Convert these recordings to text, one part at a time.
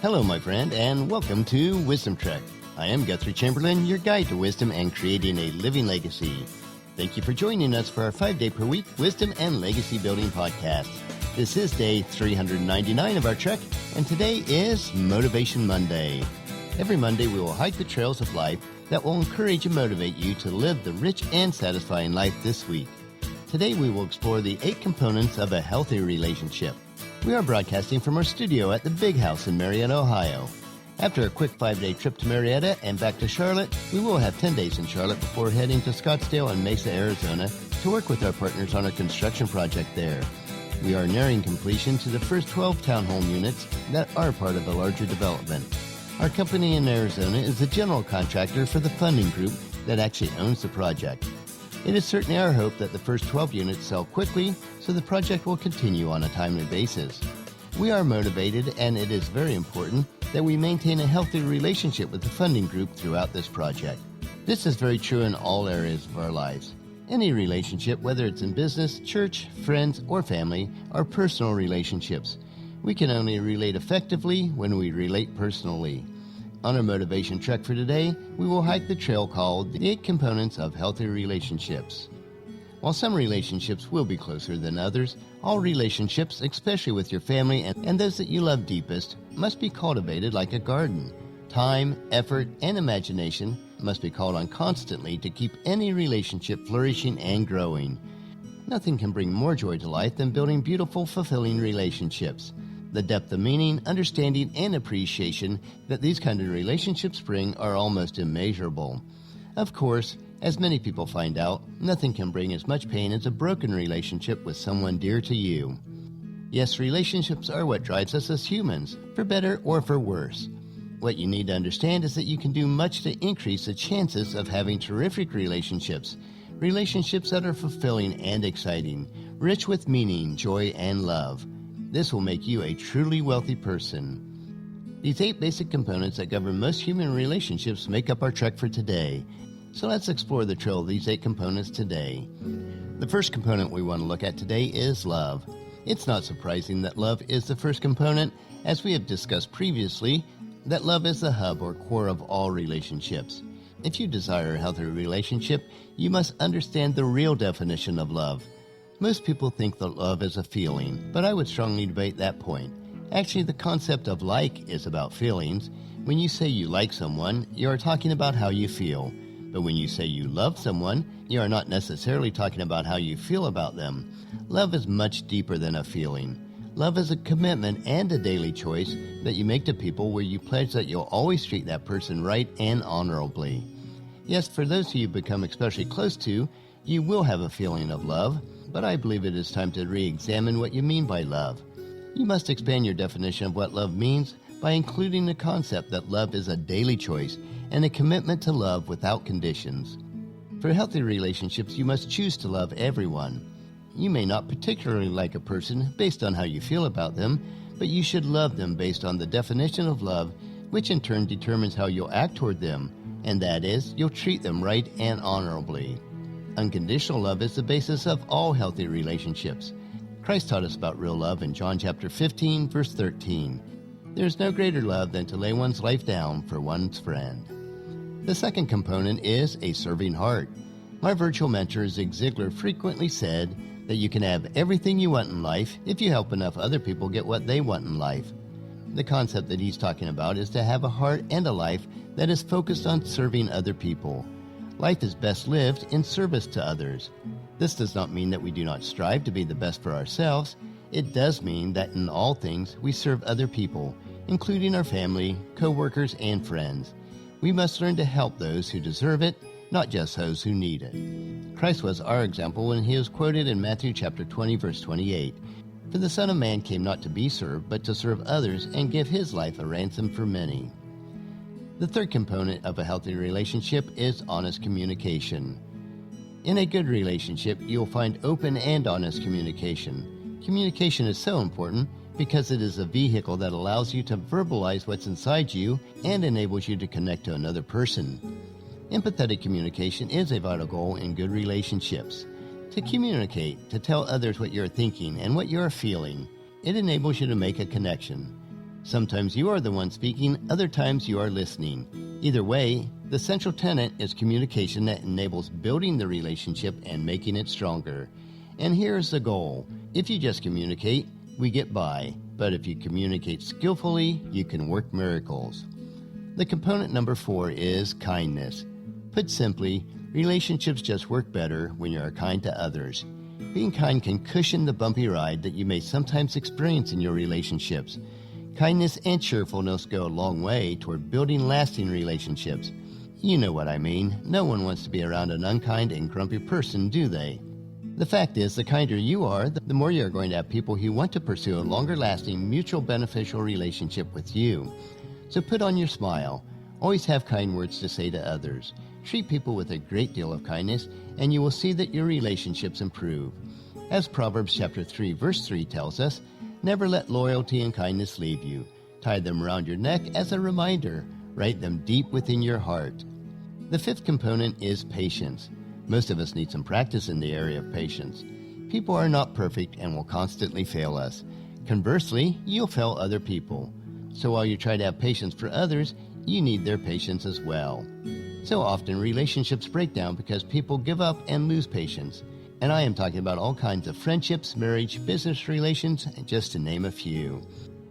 Hello, my friend, and welcome to Wisdom Trek. I am Guthrie Chamberlain, your guide to wisdom and creating a living legacy. Thank you for joining us for our 5-day-per-week Wisdom and Legacy Building podcast. This is day 399 of our trek, and today is Motivation Monday. Every Monday, we will hike the trails of life that will encourage and motivate you to live the rich and satisfying life this week. Today, we will explore the 8 components of a healthy relationship. We are broadcasting from our studio at the Big House in Marietta, Ohio. After a quick 5-day trip to Marietta and back to Charlotte, we will have 10 days in Charlotte before heading to Scottsdale and Mesa, Arizona to work with our partners on our construction project there. We are nearing completion to the first 12 townhome units that are part of a larger development. Our company in Arizona is the general contractor for the funding group that actually owns the project. It is certainly our hope that the first 12 units sell quickly so the project will continue on a timely basis. We are motivated, and it is very important that we maintain a healthy relationship with the funding group throughout this project. This is very true in all areas of our lives. Any relationship, whether it's in business, church, friends, or family, are personal relationships. We can only relate effectively when we relate personally. On our motivation trek for today, we will hike the trail called the 8 Components of Healthy Relationships. While some relationships will be closer than others, all relationships, especially with your family and those that you love deepest, must be cultivated like a garden. Time, effort, and imagination must be called on constantly to keep any relationship flourishing and growing. Nothing can bring more joy to life than building beautiful, fulfilling relationships. The depth of meaning, understanding, and appreciation that these kind of relationships bring are almost immeasurable. Of course, as many people find out, nothing can bring as much pain as a broken relationship with someone dear to you. Yes, relationships are what drives us as humans, for better or for worse. What you need to understand is that you can do much to increase the chances of having terrific relationships that are fulfilling and exciting, rich with meaning, joy, and love. This will make you a truly wealthy person. These 8 basic components that govern most human relationships make up our trek for today. So let's explore the trail of these 8 components today. The first component we want to look at today is love. It's not surprising that love is the first component, as we have discussed previously, that love is the hub or core of all relationships. If you desire a healthy relationship, you must understand the real definition of love. Most people think that love is a feeling, but I would strongly debate that point. Actually, the concept of like is about feelings. When you say you like someone, you are talking about how you feel. But when you say you love someone, you are not necessarily talking about how you feel about them. Love is much deeper than a feeling. Love is a commitment and a daily choice that you make to people where you pledge that you'll always treat that person right and honorably. Yes, for those who you become especially close to, you will have a feeling of love, but I believe it is time to re-examine what you mean by love. You must expand your definition of what love means by including the concept that love is a daily choice and a commitment to love without conditions. For healthy relationships, you must choose to love everyone. You may not particularly like a person based on how you feel about them, but you should love them based on the definition of love, which in turn determines how you'll act toward them, and that is, you'll treat them right and honorably. Unconditional love is the basis of all healthy relationships. Christ taught us about real love in John chapter 15, verse 13. There is no greater love than to lay one's life down for one's friend. The second component is a serving heart. My virtual mentor, Zig Ziglar, frequently said that you can have everything you want in life if you help enough other people get what they want in life. The concept that he's talking about is to have a heart and a life that is focused on serving other people. Life is best lived in service to others. This does not mean that we do not strive to be the best for ourselves. It does mean that in all things we serve other people, including our family, co-workers, and friends. We must learn to help those who deserve it, not just those who need it. Christ was our example when he was quoted in Matthew chapter 20, verse 28. For the Son of Man came not to be served, but to serve others and give his life a ransom for many. The third component of a healthy relationship is honest communication. In a good relationship, you'll find open and honest communication. Communication is so important because it is a vehicle that allows you to verbalize what's inside you and enables you to connect to another person. Empathetic communication is a vital goal in good relationships. To communicate, to tell others what you're thinking and what you're feeling, it enables you to make a connection. Sometimes you are the one speaking, other times you are listening. Either way, the central tenet is communication that enables building the relationship and making it stronger. And here's the goal. If you just communicate, we get by. But if you communicate skillfully, you can work miracles. The component number 4 is kindness. Put simply, relationships just work better when you are kind to others. Being kind can cushion the bumpy ride that you may sometimes experience in your relationships. Kindness and cheerfulness go a long way toward building lasting relationships. You know what I mean. No one wants to be around an unkind and grumpy person, do they? The fact is, the kinder you are, the more you are going to have people who want to pursue a longer-lasting, mutual beneficial relationship with you. So put on your smile. Always have kind words to say to others. Treat people with a great deal of kindness, and you will see that your relationships improve. As Proverbs chapter 3, verse 3 tells us, never let loyalty and kindness leave you. Tie them around your neck as a reminder. Write them deep within your heart. The 5th component is patience. Most of us need some practice in the area of patience. People are not perfect and will constantly fail us. Conversely, you'll fail other people. So while you try to have patience for others, you need their patience as well. So often relationships break down because people give up and lose patience. And I am talking about all kinds of friendships, marriage, business relations, just to name a few.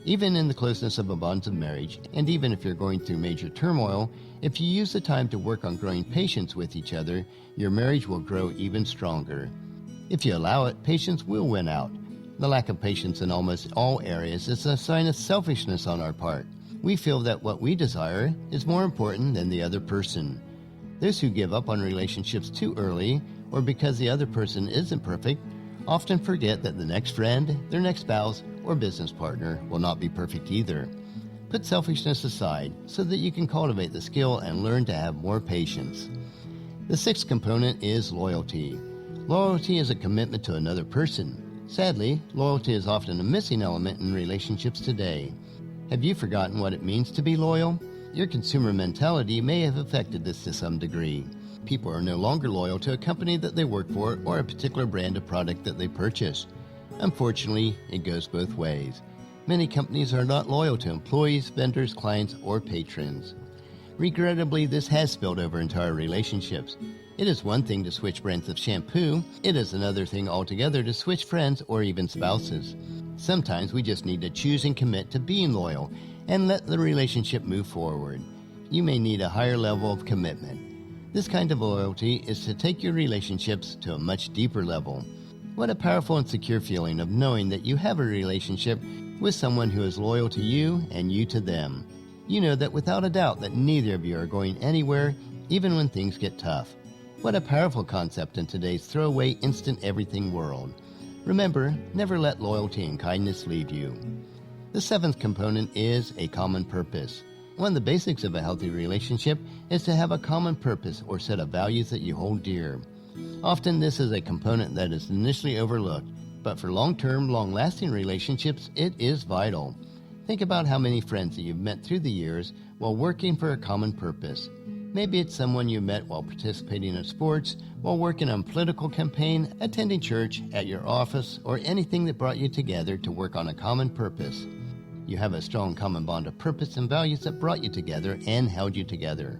Even in the closeness of a bond of marriage, and even if you're going through major turmoil, if you use the time to work on growing patience with each other, your marriage will grow even stronger. If you allow it, patience will win out. The lack of patience in almost all areas is a sign of selfishness on our part. We feel that what we desire is more important than the other person. Those who give up on relationships too early, or because the other person isn't perfect, often forget that the next friend, their next spouse, or business partner will not be perfect either. Put selfishness aside so that you can cultivate the skill and learn to have more patience. The 6th component is loyalty. Loyalty is a commitment to another person. Sadly, loyalty is often a missing element in relationships today. Have you forgotten what it means to be loyal? Your consumer mentality may have affected this to some degree. People are no longer loyal to a company that they work for or a particular brand of product that they purchase. Unfortunately, it goes both ways. Many companies are not loyal to employees, vendors, clients, or patrons. Regrettably, this has spilled over into our relationships. It is one thing to switch brands of shampoo. It is another thing altogether to switch friends or even spouses. Sometimes we just need to choose and commit to being loyal and let the relationship move forward. You may need a higher level of commitment. This kind of loyalty is to take your relationships to a much deeper level. What a powerful and secure feeling of knowing that you have a relationship with someone who is loyal to you and you to them. You know that without a doubt that neither of you are going anywhere, even when things get tough. What a powerful concept in today's throwaway instant everything world. Remember, never let loyalty and kindness leave you. The 7th component is a common purpose. One of the basics of a healthy relationship is to have a common purpose or set of values that you hold dear. Often this is a component that is initially overlooked, but for long-term, long-lasting relationships, it is vital. Think about how many friends that you've met through the years while working for a common purpose. Maybe it's someone you met while participating in sports, while working on a political campaign, attending church, at your office, or anything that brought you together to work on a common purpose. You have a strong common bond of purpose and values that brought you together and held you together.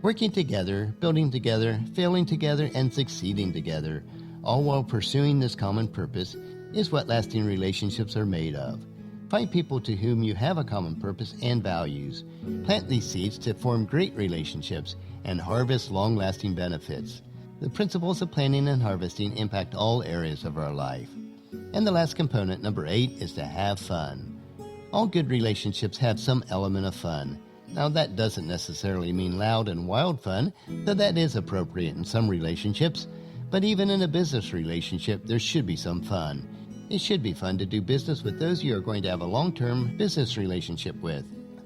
Working together, building together, failing together, and succeeding together, all while pursuing this common purpose, is what lasting relationships are made of. Find people to whom you have a common purpose and values. Plant these seeds to form great relationships and harvest long-lasting benefits. The principles of planting and harvesting impact all areas of our life. And the last component, number 8, is to have fun. All good relationships have some element of fun. Now, that doesn't necessarily mean loud and wild fun, though that is appropriate in some relationships. But even in a business relationship, there should be some fun. It should be fun to do business with those you are going to have a long-term business relationship with.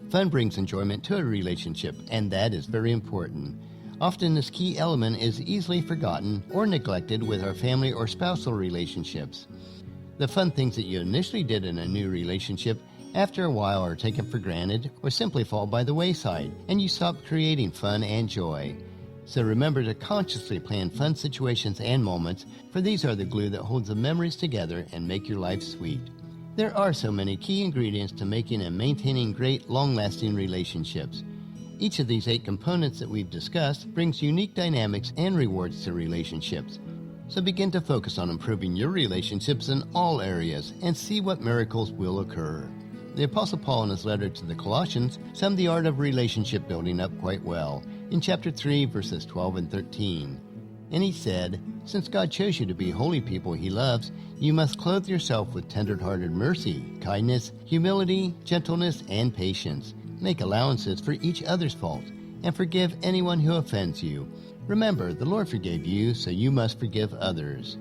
Fun brings enjoyment to a relationship, and that is very important. Often this key element is easily forgotten or neglected with our family or spousal relationships. The fun things that you initially did in a new relationship after a while are taken for granted or simply fall by the wayside, and you stop creating fun and joy. So remember to consciously plan fun situations and moments, for these are the glue that holds the memories together and make your life sweet. There are so many key ingredients to making and maintaining great, long-lasting relationships. Each of these 8 components that we've discussed brings unique dynamics and rewards to relationships. So begin to focus on improving your relationships in all areas and see what miracles will occur. The Apostle Paul in his letter to the Colossians summed the art of relationship building up quite well in chapter 3, verses 12 and 13. And he said, "Since God chose you to be holy people he loves, you must clothe yourself with tender-hearted mercy, kindness, humility, gentleness, and patience. Make allowances for each other's fault, and forgive anyone who offends you. Remember, the Lord forgave you, so you must forgive others."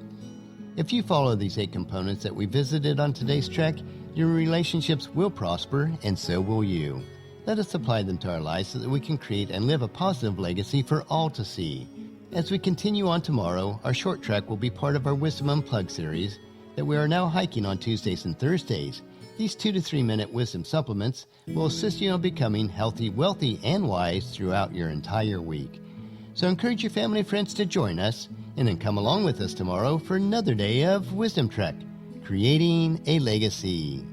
If you follow these 8 components that we visited on today's trek, your relationships will prosper, and so will you. Let us apply them to our lives so that we can create and live a positive legacy for all to see. As we continue on tomorrow, our short trek will be part of our Wisdom Unplugged series that we are now hiking on Tuesdays and Thursdays. These 2 to 3 minute wisdom supplements will assist you in becoming healthy, wealthy, and wise throughout your entire week. So encourage your family and friends to join us, and then come along with us tomorrow for another day of Wisdom Trek, creating a legacy.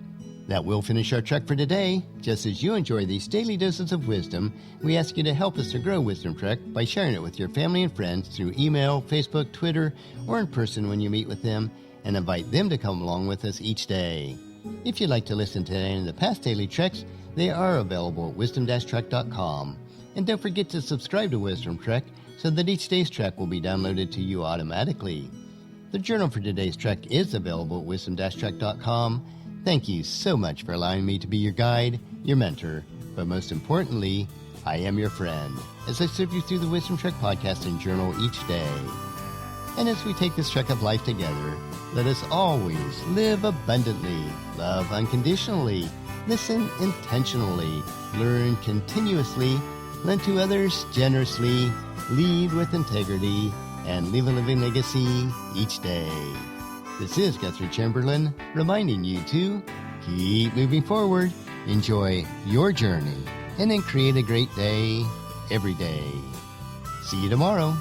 That will finish our trek for today. Just as you enjoy these daily doses of wisdom, we ask you to help us to grow Wisdom Trek by sharing it with your family and friends through email, Facebook, Twitter, or in person when you meet with them, and invite them to come along with us each day. If you'd like to listen to any of the past daily treks, they are available at wisdom-trek.com. And don't forget to subscribe to Wisdom Trek so that each day's trek will be downloaded to you automatically. The journal for today's trek is available at wisdom-trek.com. Thank you so much for allowing me to be your guide, your mentor, but most importantly, I am your friend as I serve you through the Wisdom Trek podcast and journal each day. And as we take this trek of life together, let us always live abundantly, love unconditionally, listen intentionally, learn continuously, lend to others generously, lead with integrity, and leave a living legacy each day. This is Guthrie Chamberlain reminding you to keep moving forward, enjoy your journey, and then create a great day every day. See you tomorrow.